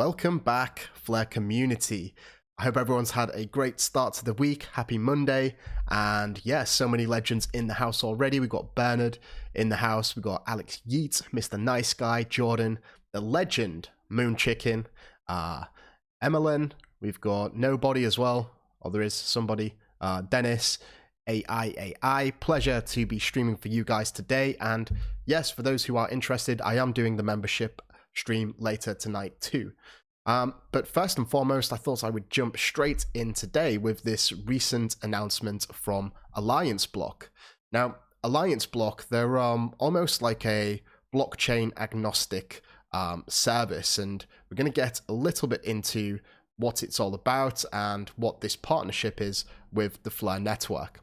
Welcome back, Flare community. I hope everyone's had a great start to the week. Happy Monday. And yes, so many legends in the house already. We've got Bernard in the house. We've got Alex Yeats, Mr. Nice Guy, Jordan, the legend, Moon Chicken, Emmeline. We've got Nobody as well. Or there is somebody. Dennis, AIAI. Pleasure to be streaming for you guys today. And yes, for those who are interested, I am doing the membership stream later tonight too. But first and foremost, I thought I would jump straight in today with this recent announcement from AllianceBlock. Now, AllianceBlock, they're almost like a blockchain agnostic service, and we're going to get a little bit into what it's all about and what this partnership is with the Flare network.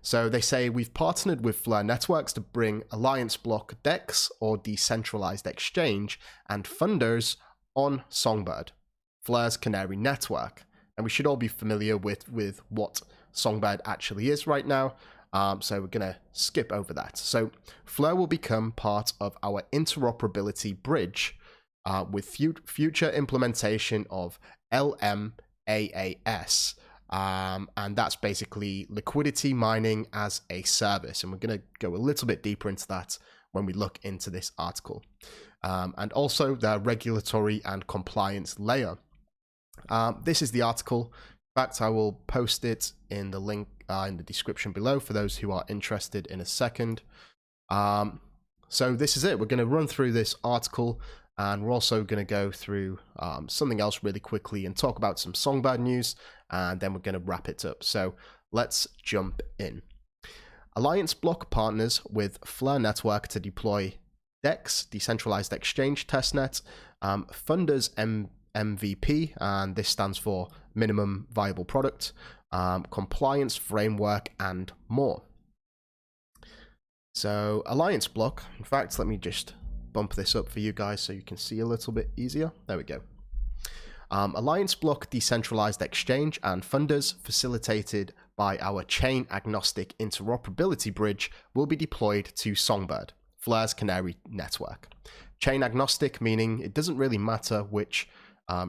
So they say, we've partnered with Flare Networks to bring AllianceBlock DEX, or Decentralized Exchange, and funders on Songbird, Flare's canary network. And we should all be familiar with what Songbird actually is right now, so we're going to skip over that. So Flare will become part of our interoperability bridge with future implementation of LMAAS. And that's basically liquidity mining as a service. And we're going to go a little bit deeper into that when we look into this article. And also their regulatory and compliance layer. This is the article. In fact, I will post it in the link in the description below for those who are interested in a second. So this is it. We're going to run through this article, and we're also going to go through something else really quickly and talk about some Songbird news, and then we're going to wrap it up. So let's jump in. AllianceBlock partners with Flare Network to deploy DEX, Decentralized Exchange Testnet, Funders MVP, and this stands for Minimum Viable Product, Compliance Framework, and more. So AllianceBlock, in fact, let me just bump this up for you guys so you can see a little bit easier. There we go. AllianceBlock Decentralized Exchange and funders facilitated by our chain agnostic interoperability bridge will be deployed to Songbird, Flare's canary network. Chain agnostic meaning it doesn't really matter which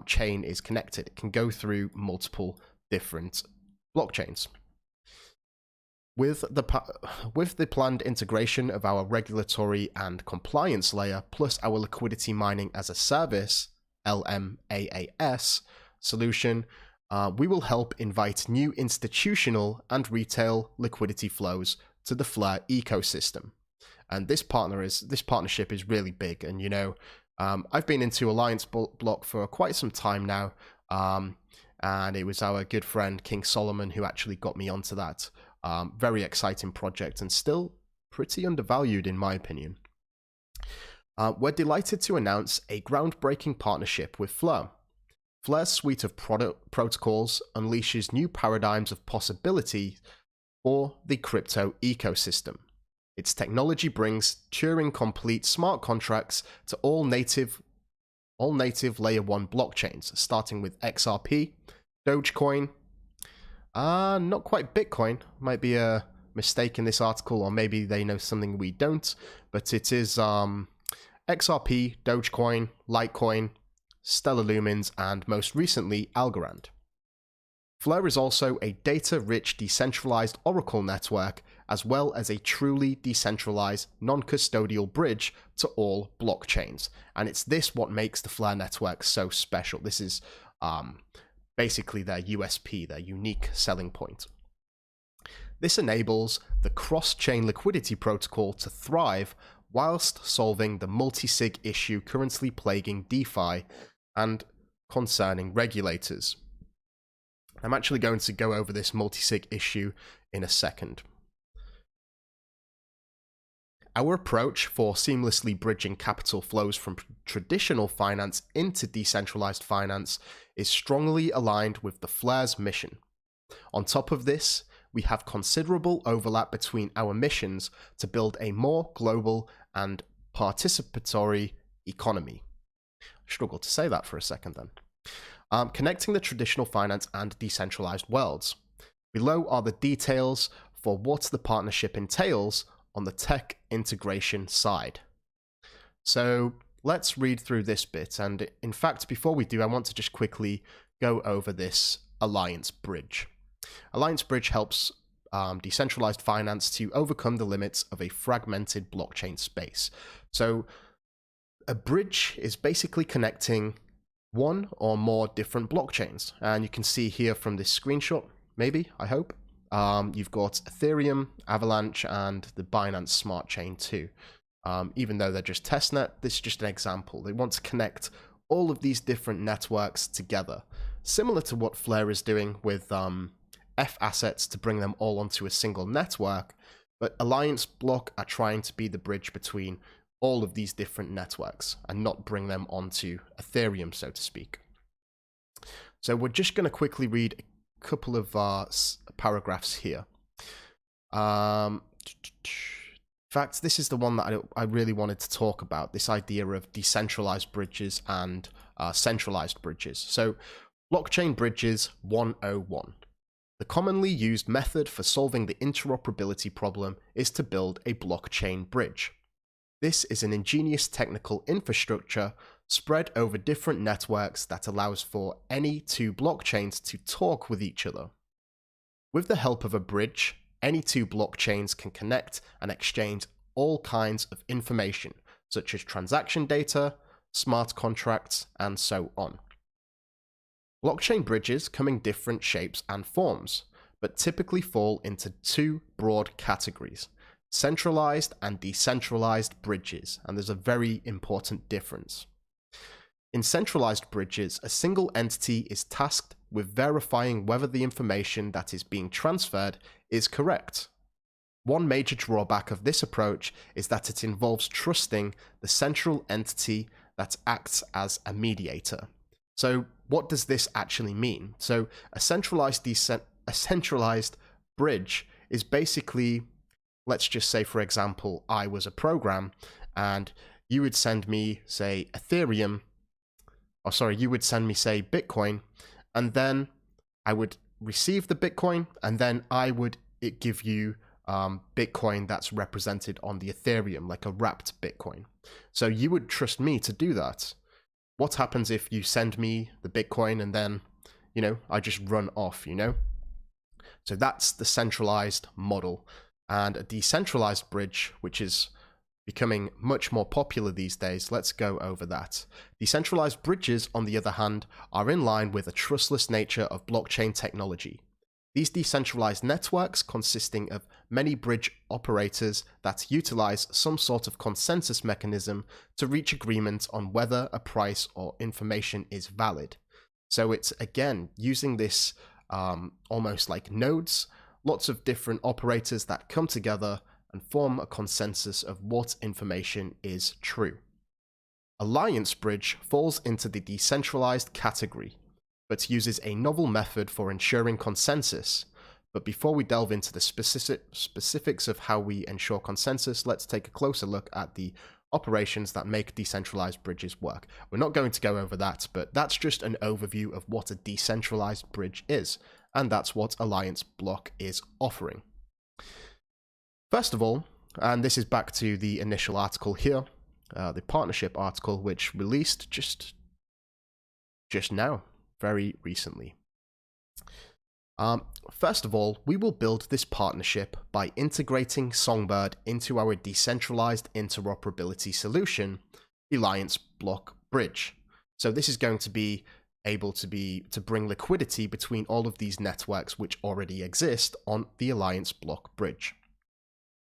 chain is connected. It can go through multiple different blockchains. With the planned integration of our regulatory and compliance layer, plus our liquidity mining as a service, LMAAS, solution, we will help invite new institutional and retail liquidity flows to the Flare ecosystem. And this partnership is really big. And, you know, I've been into AllianceBlock for quite some time now. And it was our good friend King Solomon who actually got me onto that. Very exciting project and still pretty undervalued in my opinion. We're delighted to announce a groundbreaking partnership with Flare. Flare's suite of protocols unleashes new paradigms of possibility for the crypto ecosystem. Its technology brings Turing-complete smart contracts to all native layer 1 blockchains, starting with XRP, Dogecoin, not quite Bitcoin, might be a mistake in this article, or maybe they know something we don't, but it is XRP, Dogecoin, Litecoin, Stellar Lumens, and most recently Algorand. Flare is also a data-rich decentralized Oracle network, as well as a truly decentralized non-custodial bridge to all blockchains. And it's this what makes the Flare network so special. This is basically their USP, their unique selling point. This enables the cross-chain liquidity protocol to thrive whilst solving the multi-sig issue currently plaguing DeFi and concerning regulators. I'm actually going to go over this multi-sig issue in a second. Our approach for seamlessly bridging capital flows from traditional finance into decentralized finance is strongly aligned with the Flare's mission. On top of this, we have considerable overlap between our missions to build a more global and participatory economy. I struggled to say that for a second then. Connecting the traditional finance and decentralized worlds. Below are the details for what the partnership entails on the tech integration side. So let's read through this bit. And in fact, before we do, I want to just quickly go over this Alliance Bridge. Alliance Bridge helps decentralized finance to overcome the limits of a fragmented blockchain space. So a bridge is basically connecting one or more different blockchains. And you can see here from this screenshot, maybe, I hope, you've got Ethereum, Avalanche, and the Binance Smart Chain too. Even though they're just testnet, this is just an example. They want to connect all of these different networks together, similar to what Flare is doing with F assets to bring them all onto a single network. But AllianceBlock are trying to be the bridge between all of these different networks and not bring them onto Ethereum, so to speak. So we're just going to quickly read a couple of paragraphs here. In fact, this is the one that I really wanted to talk about, this idea of decentralized bridges and centralized bridges. So, blockchain bridges 101. The commonly used method for solving the interoperability problem is to build a blockchain bridge. This is an ingenious technical infrastructure spread over different networks that allows for any two blockchains to talk with each other. With the help of a bridge, any two blockchains can connect and exchange all kinds of information, such as transaction data, smart contracts, and so on. Blockchain bridges come in different shapes and forms, but typically fall into two broad categories: centralized and decentralized bridges, and there's a very important difference. In centralized bridges, a single entity is tasked with verifying whether the information that is being transferred is correct. One major drawback of this approach is that it involves trusting the central entity that acts as a mediator. So what does this actually mean? So a centralized bridge is basically, let's just say, for example, I was a program and you would send me, say, Ethereum, or sorry, you would send me, say, Bitcoin, and then I would receive the Bitcoin, and then I would give you Bitcoin that's represented on the Ethereum, like a wrapped Bitcoin. So you would trust me to do that. What happens if you send me the Bitcoin and then, I just run off, So that's the centralized model. And a decentralized bridge, which is becoming much more popular these days, let's go over that. Decentralized bridges, on the other hand, are in line with the trustless nature of blockchain technology. These decentralized networks, consisting of many bridge operators that utilize some sort of consensus mechanism to reach agreement on whether a price or information is valid. So it's, again, using this almost like nodes, lots of different operators that come together and form a consensus of what information is true. Alliance Bridge falls into the decentralized category, but uses a novel method for ensuring consensus. But before we delve into the specifics of how we ensure consensus, let's take a closer look at the operations that make decentralized bridges work. We're not going to go over that, but that's just an overview of what a decentralized bridge is, and that's what AllianceBlock is offering. First of all, and this is back to the initial article here, the partnership article, which released just now, very recently. First of all, we will build this partnership by integrating Songbird into our decentralized interoperability solution, the AllianceBlock Bridge. So this is going to be able to bring liquidity between all of these networks which already exist on the AllianceBlock Bridge.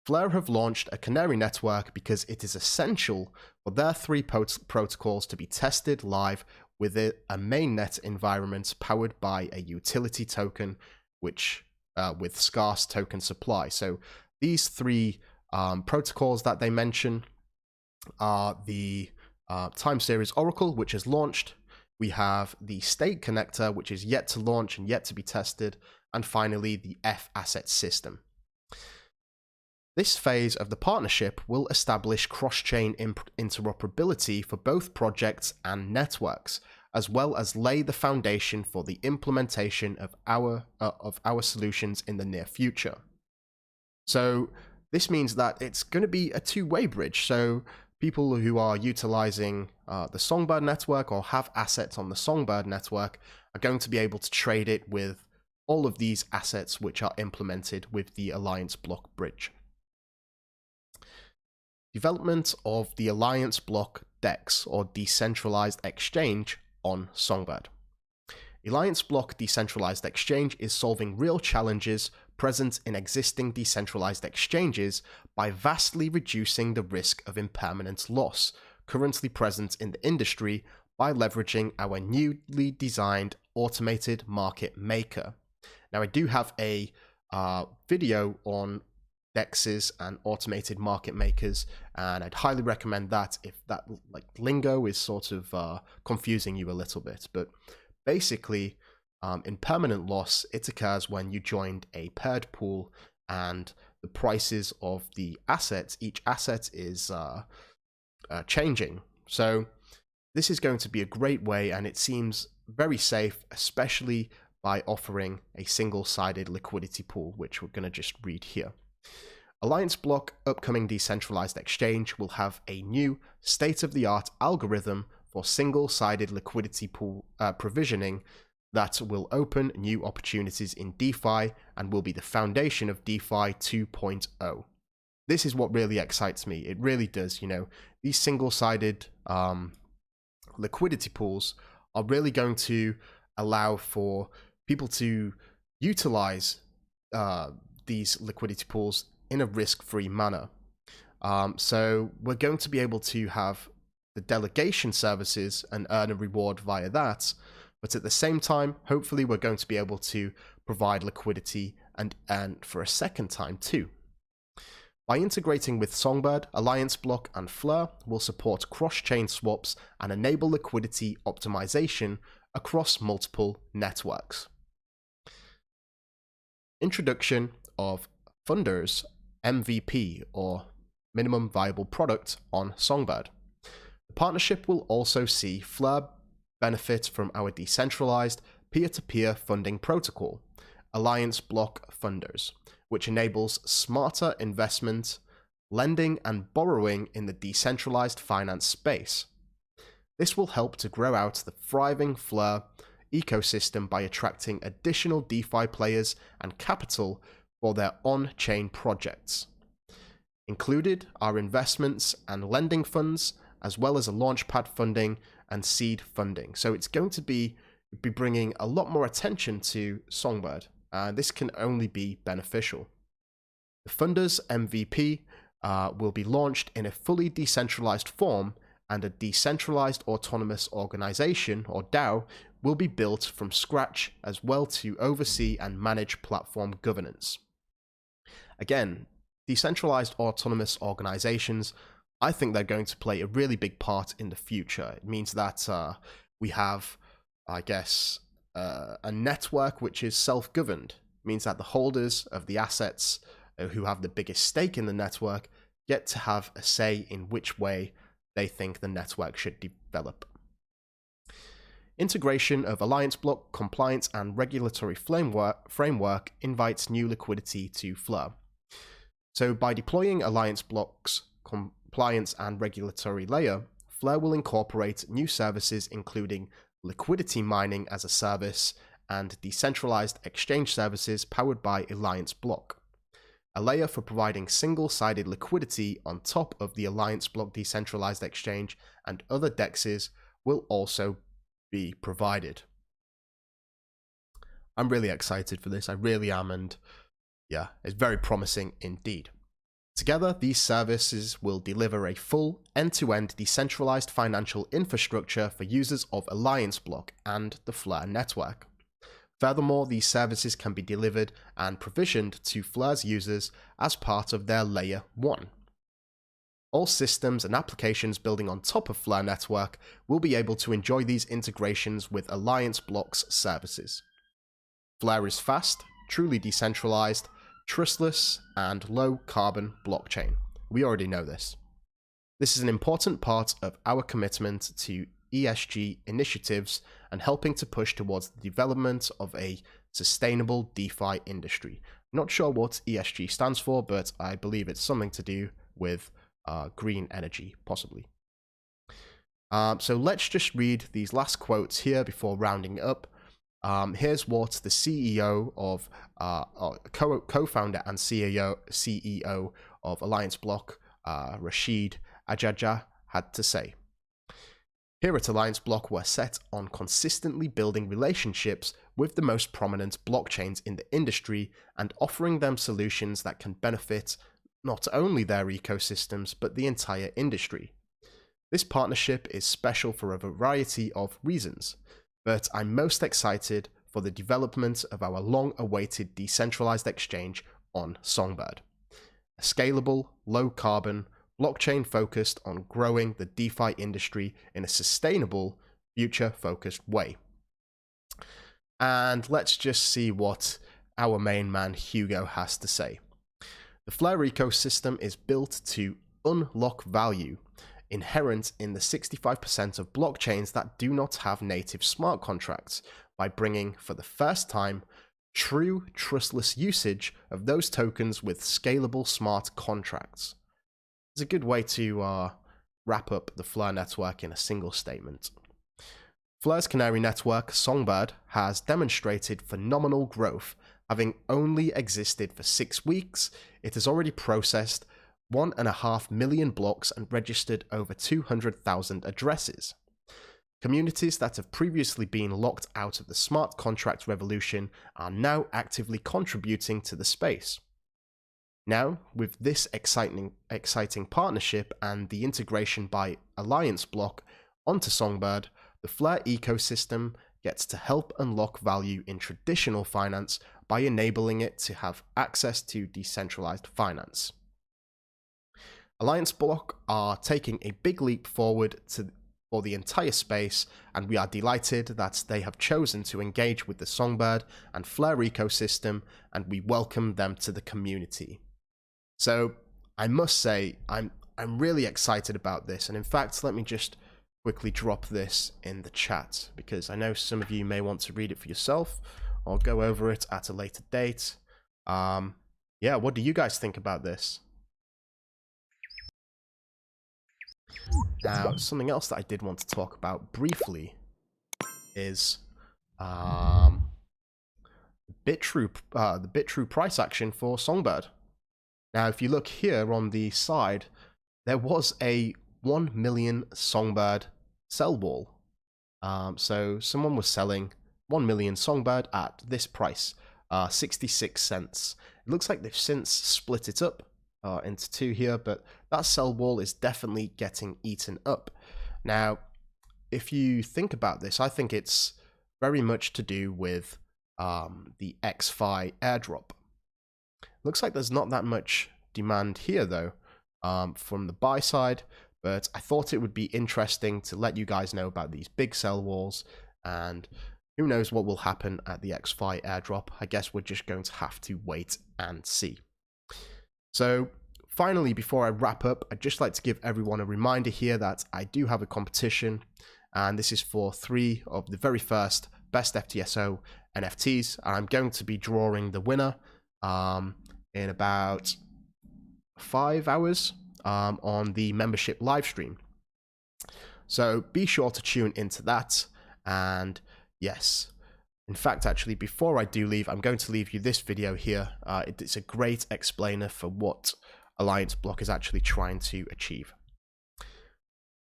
Flare have launched a Canary network because it is essential for their three protocols to be tested live with a mainnet environment powered by a utility token, which with scarce token supply. So these three protocols that they mention are the time series Oracle, which is launched. We have the Stake connector, which is yet to launch and yet to be tested, and finally the F asset system. This phase of the partnership will establish cross-chain interoperability for both projects and networks, as well as lay the foundation for the implementation of our solutions in the near future. So this means that it's going to be a two-way bridge. So people who are utilizing the Songbird network or have assets on the Songbird network are going to be able to trade it with all of these assets which are implemented with the AllianceBlock bridge. Development of the AllianceBlock DEX or Decentralized Exchange on Songbird. AllianceBlock Decentralized Exchange is solving real challenges present in existing decentralized exchanges by vastly reducing the risk of impermanent loss currently present in the industry by leveraging our newly designed automated market maker. Now, I do have a video on DEXs and automated market makers, and I'd highly recommend that if that lingo is sort of confusing you a little bit. But basically, impermanent loss, it occurs when you joined a paired pool and the prices of the assets, each asset is changing. So this is going to be a great way, and it seems very safe, especially by offering a single-sided liquidity pool, which we're going to just read here. AllianceBlock upcoming decentralized exchange will have a new state-of-the-art algorithm for single-sided liquidity pool provisioning that will open new opportunities in DeFi and will be the foundation of DeFi 2.0. This is what really excites me. It really does. You know, these single-sided liquidity pools are really going to allow for people to utilize these liquidity pools in a risk-free manner. So we're going to be able to have the delegation services and earn a reward via that, but at the same time, hopefully we're going to be able to provide liquidity and earn for a second time too. By integrating with Songbird, AllianceBlock and Fleur will support cross-chain swaps and enable liquidity optimization across multiple networks. Introduction of Funders MVP or Minimum Viable Product on Songbird. The partnership will also see Fleur benefit from our decentralized peer-to-peer funding protocol, AllianceBlock Funders, which enables smarter investment, lending, and borrowing in the decentralized finance space. This will help to grow out the thriving Fleur ecosystem by attracting additional DeFi players and capital for their on-chain projects. Included are investments and lending funds, as well as a launchpad funding and seed funding. So it's going to be bringing a lot more attention to Songbird. This can only be beneficial. The Funders MVP will be launched in a fully decentralized form, and a decentralized autonomous organization, or DAO, will be built from scratch as well to oversee and manage platform governance. Again, decentralized autonomous organizations, I think they're going to play a really big part in the future. It means that we have, I guess, a network which is self-governed. It means that the holders of the assets who have the biggest stake in the network get to have a say in which way they think the network should develop. Integration of AllianceBlock compliance and regulatory framework invites new liquidity to Fleur. So by deploying AllianceBlock's compliance and regulatory layer, Fleur will incorporate new services including liquidity mining as a service and decentralized exchange services powered by AllianceBlock. A layer for providing single-sided liquidity on top of the AllianceBlock decentralized exchange and other DEXs will also be provided. I'm really excited for this. I really am, and yeah, it's very promising indeed. Together, these services will deliver a full, end-to-end decentralized financial infrastructure for users of AllianceBlock and the Fleur network. Furthermore, these services can be delivered and provisioned to Fleur's users as part of their Layer 1. All systems and applications building on top of Fleur network will be able to enjoy these integrations with AllianceBlock's services. Fleur is fast, truly decentralized, trustless, and low-carbon blockchain. We already know this. This is an important part of our commitment to ESG initiatives and helping to push towards the development of a sustainable DeFi industry. I'm not sure what ESG stands for, but I believe it's something to do with green energy, possibly. So let's just read these last quotes here before rounding it up. Here's what the CEO of, co-founder and CEO of AllianceBlock, Rashid Ajaja, had to say. Here at AllianceBlock, we're set on consistently building relationships with the most prominent blockchains in the industry and offering them solutions that can benefit not only their ecosystems, but the entire industry. This partnership is special for a variety of reasons, but I'm most excited for the development of our long-awaited decentralized exchange on Songbird. A scalable, low-carbon, blockchain focused on growing the DeFi industry in a sustainable, future-focused way. And let's just see what our main man Hugo has to say. The Flare ecosystem is built to unlock value inherent in the 65% of blockchains that do not have native smart contracts by bringing, for the first time, true trustless usage of those tokens with scalable smart contracts. It's a good way to wrap up the Flare network in a single statement. Flare's canary network, Songbird, has demonstrated phenomenal growth. Having only existed for 6 weeks, it has already processed 1.5 million blocks and registered over 200,000 addresses. Communities that have previously been locked out of the smart contract revolution are now actively contributing to the space. Now, with this exciting partnership and the integration by AllianceBlock onto Songbird, the Flare ecosystem gets to help unlock value in traditional finance by enabling it to have access to decentralized finance. AllianceBlock are taking a big leap forward for the entire space, and we are delighted that they have chosen to engage with the Songbird and Flare ecosystem, and we welcome them to the community. So I must say, I'm really excited about this, and in fact, let me just quickly drop this in the chat, because I know some of you may want to read it for yourself, or go over it at a later date. Yeah, what do you guys think about this? Now, something else that I did want to talk about briefly is the BitTrue price action for Songbird. Now, if you look here on the side, there was a 1 million Songbird sell wall. So someone was selling 1 million Songbird at this price, 66 cents. It looks like they've since split it up into two here, but that sell wall is definitely getting eaten up. Now, if you think about this, I think it's very much to do with the XFi airdrop. Looks like there's not that much demand here though from the buy side, but I thought it would be interesting to let you guys know about these big sell walls, and who knows what will happen at the XFi airdrop. I guess we're just going to have to wait and see. So finally, before I wrap up, I'd just like to give everyone a reminder here that I do have a competition, and this is for 3 of the very first best FTSO NFTs, and I'm going to be drawing the winner in about 5 hours on the membership live stream. So be sure to tune into that. And yes, in fact, actually, before I do leave, I'm going to leave you this video here. It's a great explainer for what AllianceBlock is actually trying to achieve.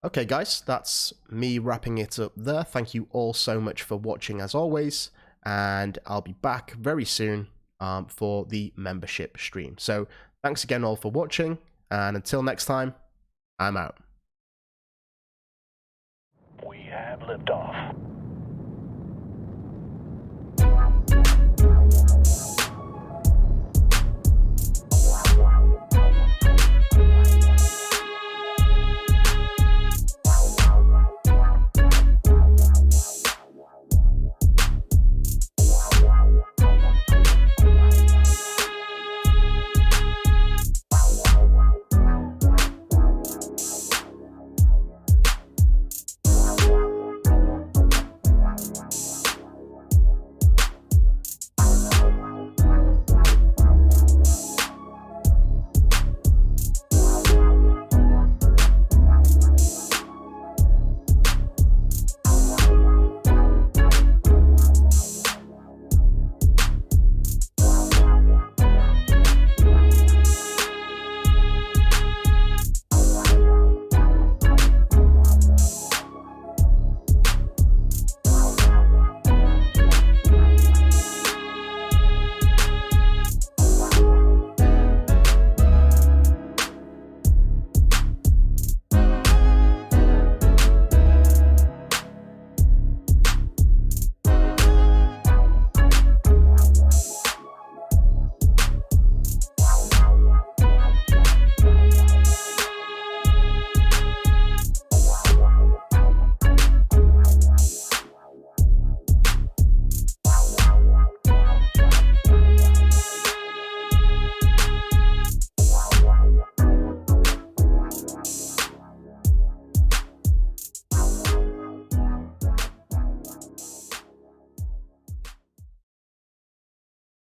Okay, guys, that's me wrapping it up there. Thank you all so much for watching as always, and I'll be back very soon for the membership stream. So thanks again all for watching, and until next time, I'm out. We have liftoff.